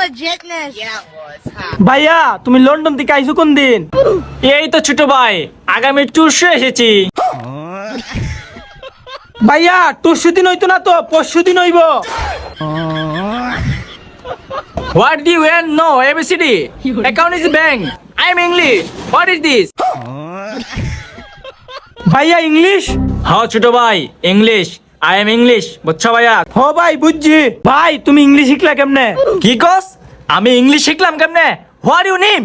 legitness. Yeah, it was. ভাইয়া তুমি London থেকে আইছো কোন দিন? এই তো ছোট ভাই, আগামী টুসে এসেছি। ভাইয়া পরশু দিন হইতো না তো, পরশু দিন হইব। What do you want? No, ABCD. Account is bank. I'm English. What is this? ভাইয়া ইংলিশ? হ্যাঁ ছোট ভাই, ইংলিশ। I am English. বুঝছো ভাইয়া? হ ভাই বুঝছি। ভাই তুমি ইংলিশ শিখলা কেমনে? কি কস? আমি ইংলিশ শিখলাম কেমনে? What you name?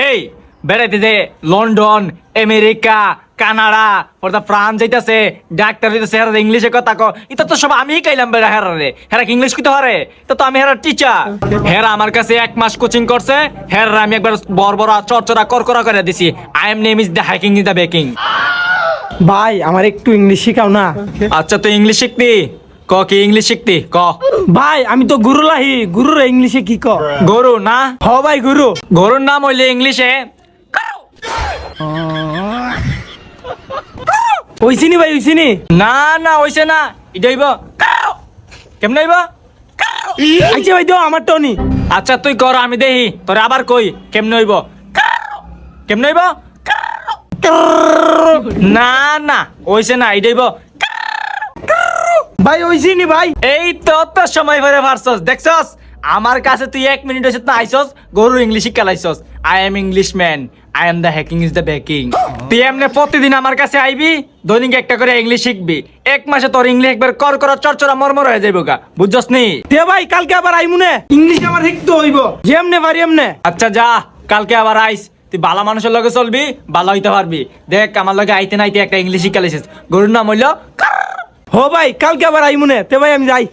এই বেড়াইতে যে লন্ডন, আমেরিকা, কানাডা, পরে ফ্রান্স যাইতাছে, ডাক্তার হইতাছে, হেরা ইংলিশে কথা কো। এটা তো সব আমি কাইলাম বেড়া হেরারে। হেরা ইংলিশ কইতে পারে? এটা তো আমি হেরা টিচার। হেরা আমার কাছে 1 মাস কোচিং করছে। হেরা আমি একবার বড় চরচরা করকরা করে দিছি। I am name is the hacking is the baking. ভাই আমার একটু ইংলিশ শিখাও না। আচ্ছা তুই ইংলিশ শিখতি? ক কি ইংলিশ শিখতি? ক। ভাই আমি তো গুরু লাহি, গুরুর ইংলিশে কি ক? গরু না? হ ভাই গুরু। গরুর নাম হইলে ইংলিশে ওইছিনি ভাই ওইছিনি। না হইছে না। এটা হইব কেমনে হইব? আচ্ছা ভাই দাও আমার টনি। আচ্ছা তুই কর, আমি দেখি তোরে আবার কই কেমনে হইব। কেমনে হইব? না হইছে না। এটা হইব ভাই ওইছিনি ভাই। এই তো তোর সময় ভরে পারছস, দেখছস? আমার কাছে তুই 1 মিনিট হইছে না আইছস, গরু ইংলিশ শিখালাইছস। I am English man, I am the hacking is the baking. তুই এমনি প্রতিদিন আমার কাছে আইবি, দৈনিক একটা করে ইংলিশ শিখবি। 1 মাসে তোর ইংলিশ একবার কর চরচরা মরমর হয়ে যাইব গা, বুঝছস নি? দে ভাই কালকে আবার আইমুনে, ইংলিশ আমার শিখতে হইব। যেমনে পারি এমনে। আচ্ছা যা, কালকে আবার আইস। তুই বালা মানুষের লগে চলবি, ভালো হইতে পারবি। দেখ আমার লগে আইতে নাইতে একটা ইংলিশ শিখালাইছিস। গরুর নাম হইল। হ ভাই কালকে আবার আইমুনে। তে ভাই আমি যাই।